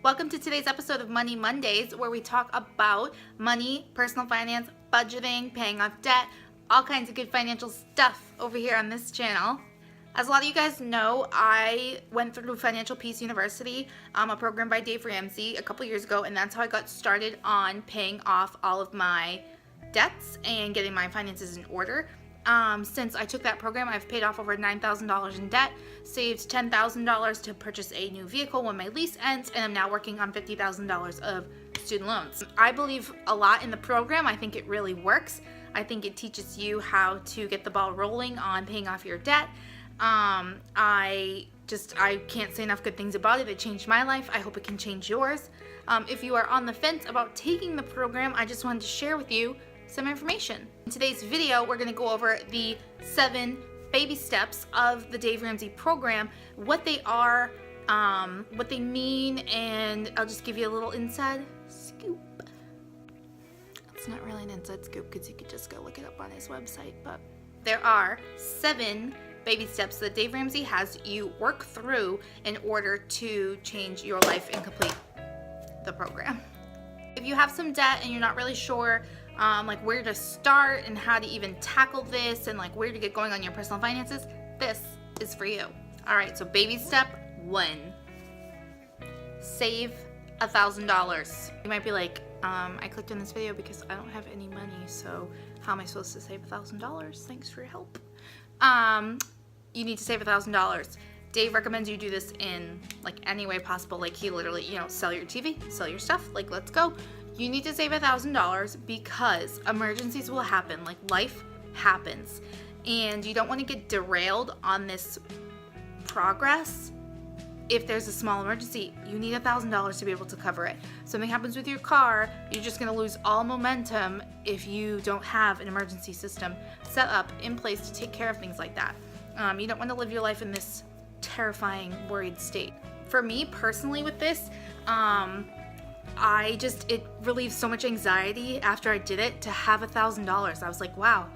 Welcome to today's episode of Money Mondays, where we talk about money, personal finance, budgeting, paying off debt, all kinds of good financial stuff over here on this channel. As a lot of you guys know, I went through Financial Peace University, a program by Dave Ramsey a couple years ago, and that's how I got started on paying off all of my debts and getting my finances in order. Since I took that program, I've paid off over $9,000 in debt, saved $10,000 to purchase a new vehicle when my lease ends, and I'm now working on $50,000 of student loans. I believe a lot in the program. I think it really works. I think it teaches you how to get the ball rolling on paying off your debt. I can't say enough good things about it. It changed my life. I hope it can change yours. If you are on the fence about taking the program, I just wanted to share with you some information. In today's video, we're going to go over the 7 baby steps of the Dave Ramsey program, what they are, what they mean, and I'll just give you a little inside scoop. It's not really an inside scoop because you could just go look it up on his website, but there are 7 baby steps that Dave Ramsey has you work through in order to change your life and complete the program. If you have some debt and you're not really sure like where to start and how to even tackle this and like where to get going on your personal finances, this is for you. All right, so baby step 1, save $1,000. You might be like, I clicked on this video because I don't have any money, so how am I supposed to save $1,000? Thanks for your help. You need to save $1,000. Dave recommends you do this in like any way possible. Like he literally, sell your TV, sell your stuff, like let's go. You need to save $1,000 because emergencies will happen, like life happens. And you don't want to get derailed on this progress. If there's a small emergency, you need $1,000 to be able to cover it. Something happens with your car, you're just going to lose all momentum if you don't have an emergency system set up in place to take care of things like that. You don't want to live your life in this terrifying, worried state. For me personally with this, it relieved so much anxiety after I did it to have $1,000. I was like, wow,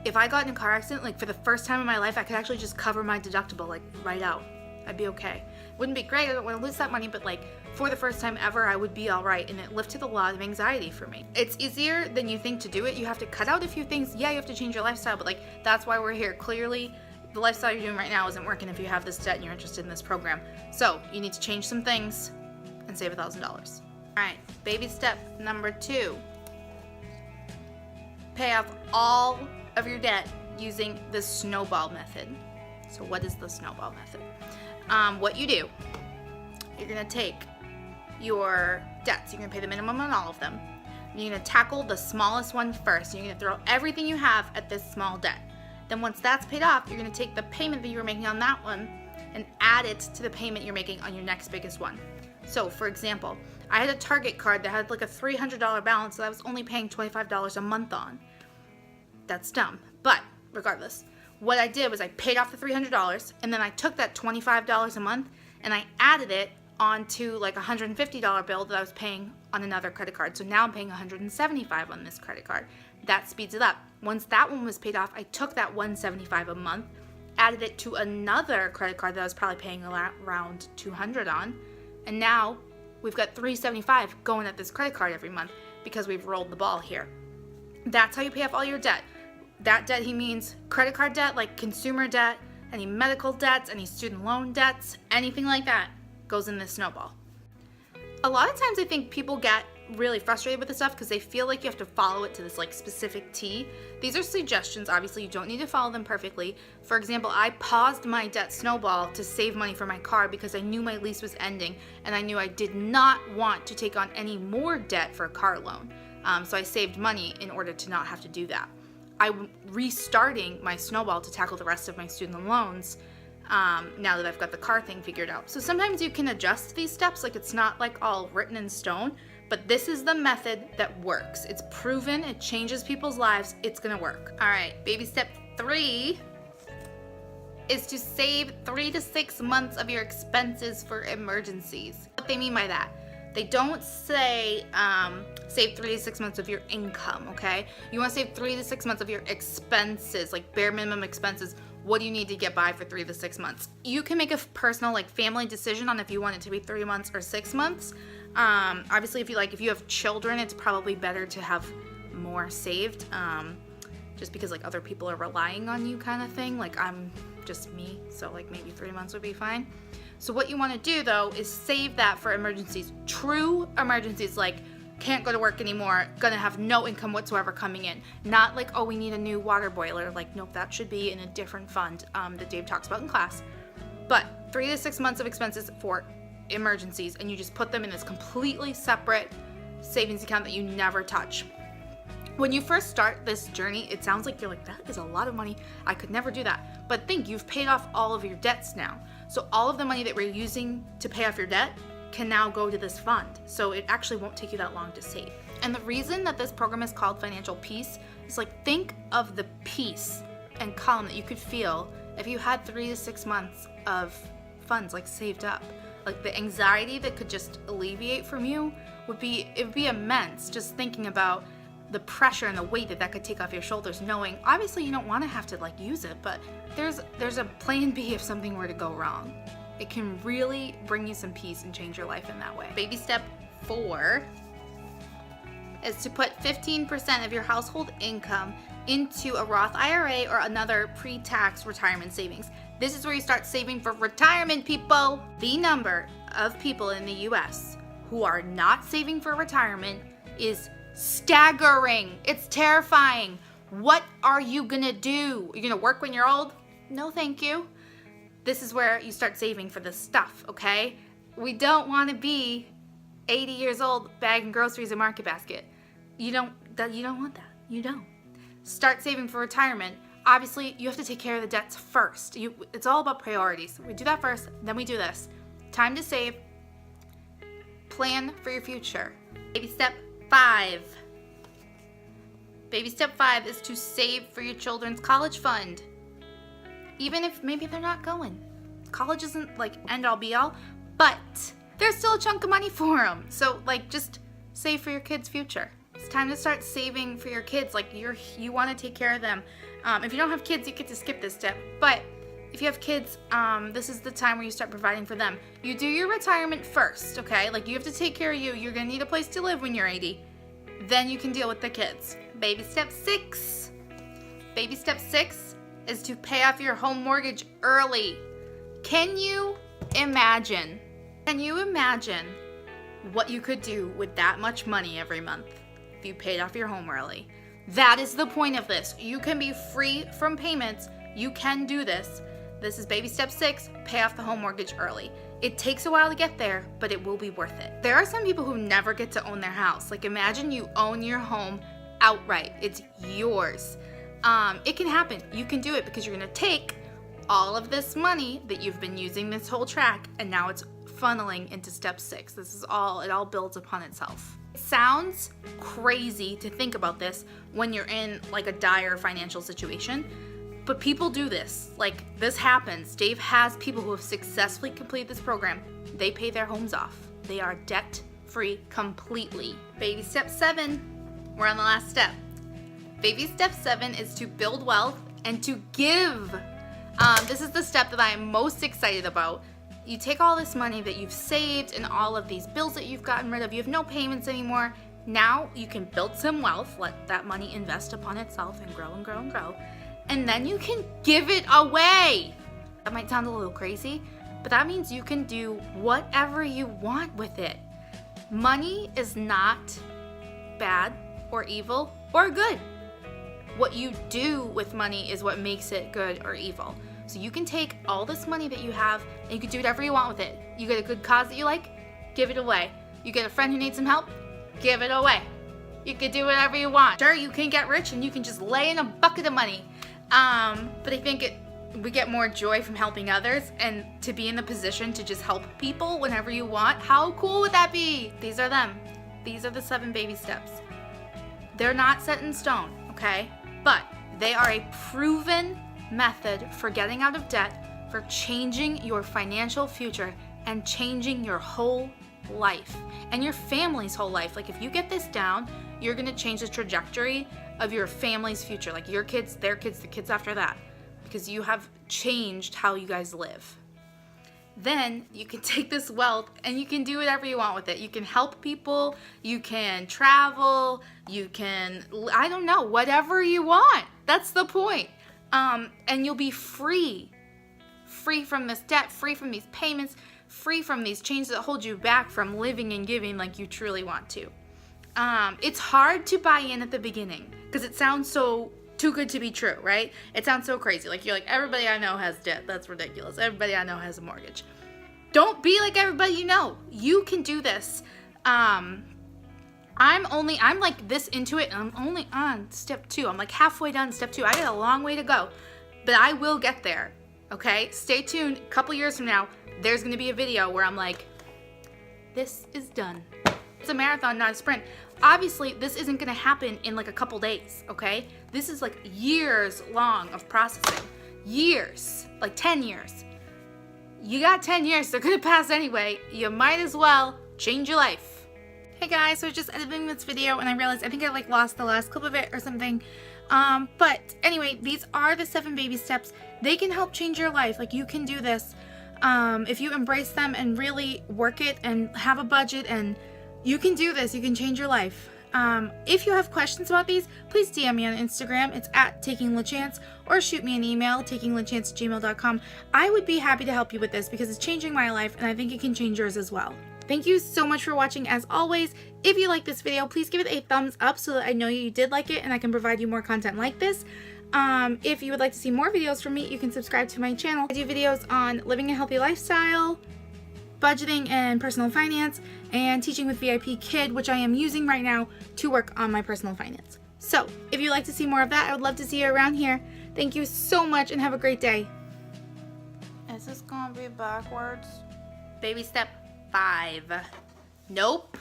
if I got in a car accident, like for the first time in my life, I could actually just cover my deductible, like right out. I'd be okay. Wouldn't be great, I don't want to lose that money, but like for the first time ever, I would be all right, and it lifted a lot of anxiety for me. It's easier than you think to do it. You have to cut out a few things. Yeah, you have to change your lifestyle, but like that's why we're here. Clearly, the lifestyle you're doing right now isn't working if you have this debt and you're interested in this program. So you need to change some things and save $1,000. All right, baby step number 2. Pay off all of your debt using the snowball method. So what is the snowball method? What you do, you're gonna take your debts, you're gonna pay the minimum on all of them. You're gonna tackle the smallest one first. You're gonna throw everything you have at this small debt. Then once that's paid off, you're gonna take the payment that you were making on that one and add it to the payment you're making on your next biggest one. So for example, I had a Target card that had like a $300 balance that I was only paying $25 a month on. That's dumb, but regardless, what I did was I paid off the $300 and then I took that $25 a month and I added it onto like a $150 bill that I was paying on another credit card. So now I'm paying $175 on this credit card. That speeds it up. Once that one was paid off, I took that $175 a month, added it to another credit card that I was probably paying around $200 on, and now we've got $375 going at this credit card every month because we've rolled the ball here. That's how you pay off all your debt. That debt, he means credit card debt, like consumer debt, any medical debts, any student loan debts, anything like that goes in this snowball. A lot of times I think people get really frustrated with this stuff because they feel like you have to follow it to this like specific T. These are suggestions. Obviously, you don't need to follow them perfectly. For example, I paused my debt snowball to save money for my car because I knew my lease was ending and I knew I did not want to take on any more debt for a car loan. So I saved money in order to not have to do that. I'm restarting my snowball to tackle the rest of my student loans now that I've got the car thing figured out. So sometimes you can adjust these steps, like it's not like all written in stone, but this is the method that works. It's proven, it changes people's lives, it's gonna work. All right, baby step 3 is to save 3 to 6 months of your expenses for emergencies. What they mean by that? They don't say save 3 to 6 months of your income, okay? You want to save 3 to 6 months of your expenses, like bare minimum expenses. what do you need to get by for 3 to 6 months? You can make a personal like family decision on if you want it to be 3 months or 6 months. Obviously, if you have children, it's probably better to have more saved, just because like other people are relying on you kind of thing. Like I'm just me, so like maybe 3 months would be fine. So what you want to do though is save that for emergencies, true emergencies, like can't go to work anymore, gonna have no income whatsoever coming in. Not like, oh, we need a new water boiler. Like, nope, that should be in a different fund that Dave talks about in class. But 3 to 6 months of expenses for emergencies, and you just put them in this completely separate savings account that you never touch. When you first start this journey, it sounds like you're like, that is a lot of money. I could never do that. But think, you've paid off all of your debts now. So all of the money that we're using to pay off your debt can now go to this fund. So it actually won't take you that long to save. And the reason that this program is called Financial Peace is like, think of the peace and calm that you could feel if you had 3 to 6 months of funds like saved up. Like the anxiety that could just alleviate from you would be immense, just thinking about the pressure and the weight that could take off your shoulders, knowing obviously you don't want to have to like use it, but there's a plan B if something were to go wrong. It can really bring you some peace and change your life in that way. Baby step 4 is to put 15% of your household income into a Roth IRA or another pre-tax retirement savings. This is where you start saving for retirement, people. The number of people in the US who are not saving for retirement is staggering. It's terrifying. What are you gonna do? You're gonna work when you're old? No, thank you. This is where you start saving for this stuff, okay? We don't want to be 80 years old bagging groceries in Market Basket. You don't want that. You don't. Start saving for retirement. Obviously, you have to take care of the debts first. It's all about priorities. We do that first, then we do this. Time to save. Plan for your future. Baby step 5. Baby step 5 is to save for your children's college fund. Even if maybe they're not going. College isn't like end all be all, but there's still a chunk of money for them. So like just save for your kids' future. It's time to start saving for your kids. Like you want to take care of them. If you don't have kids, you get to skip this step. But if you have kids, this is the time where you start providing for them. You do your retirement first, okay? Like you have to take care of you. You're gonna need a place to live when you're 80. Then you can deal with the kids. Baby step 6. Baby step 6 is to pay off your home mortgage early. Can you imagine what you could do with that much money every month if you paid off your home early? That is the point of this. You can be free from payments. You can do this. This is baby step 6, pay off the home mortgage early. It takes a while to get there, but it will be worth it. There are some people who never get to own their house. Like imagine you own your home outright. It's yours. It can happen. You can do it because you're gonna take all of this money that you've been using this whole track, and now it's funneling into step 6. It all builds upon itself. It sounds crazy to think about this when you're in like a dire financial situation, but people do this. Like this happens. Dave has people who have successfully completed this program. They pay their homes off. They are debt-free completely. Baby step 7, we're on the last step. Baby step 7 is to build wealth and to give. This is the step that I am most excited about. You take all this money that you've saved and all of these bills that you've gotten rid of. You have no payments anymore. Now you can build some wealth, let that money invest upon itself and grow and grow and grow. And then you can give it away. That might sound a little crazy, but that means you can do whatever you want with it. Money is not bad or evil or good. What you do with money is what makes it good or evil. So you can take all this money that you have and you can do whatever you want with it. You get a good cause that you like, give it away. You get a friend who needs some help, give it away. You can do whatever you want. Sure, you can get rich and you can just lay in a bucket of money. But I think we get more joy from helping others, and to be in the position to just help people whenever you want. How cool would that be? These are them. These are the 7 baby steps. They're not set in stone, okay? But they are a proven method for getting out of debt, for changing your financial future and changing your whole life and your family's whole life. Like if you get this down, you're gonna change the trajectory of your family's future, like your kids, their kids, the kids after that. because you have changed how you guys live. Then you can take this wealth and you can do whatever you want with it. You can help people, you can travel, you can, I don't know, whatever you want. That's the point. And you'll be free from this debt, free from these payments, free from these chains that hold you back from living and giving like you truly want to. It's hard to buy in at the beginning because it sounds so too good to be true, right? It sounds so crazy. Like you're like, everybody I know has debt. That's ridiculous. Everybody I know has a mortgage. Don't be like everybody you know. You can do this. I'm like this into it, and I'm only on step 2. I'm like halfway done step 2. I got a long way to go, but I will get there. Okay? Stay tuned. A couple years from now, there's going to be a video where I'm like, this is done. It's a marathon, not a sprint. Obviously, this isn't going to happen in like a couple days, okay? This is like years long of processing. Years. Like 10 years. You got 10 years. They're going to pass anyway. You might as well change your life. Hey guys, so I was just editing this video and I realized I think I like lost the last clip of it or something. But anyway, these are the 7 baby steps. They can help change your life. Like you can do this if you embrace them and really work it and have a budget, and you can do this. You can change your life. If you have questions about these, please DM me on Instagram. It's @TakingLaChance, or shoot me an email, takinglachance@gmail.com. I would be happy to help you with this because it's changing my life and I think it can change yours as well. Thank you so much for watching as always. If you like this video, please give it a thumbs up so that I know you did like it and I can provide you more content like this. If you would like to see more videos from me, you can subscribe to my channel. I do videos on living a healthy lifestyle, budgeting and personal finance, and teaching with VIPKID, which I am using right now to work on my personal finance. So if you'd like to see more of that, I would love to see you around here. Thank you so much and have a great day. Is this gonna be backwards? Baby step 5. Nope.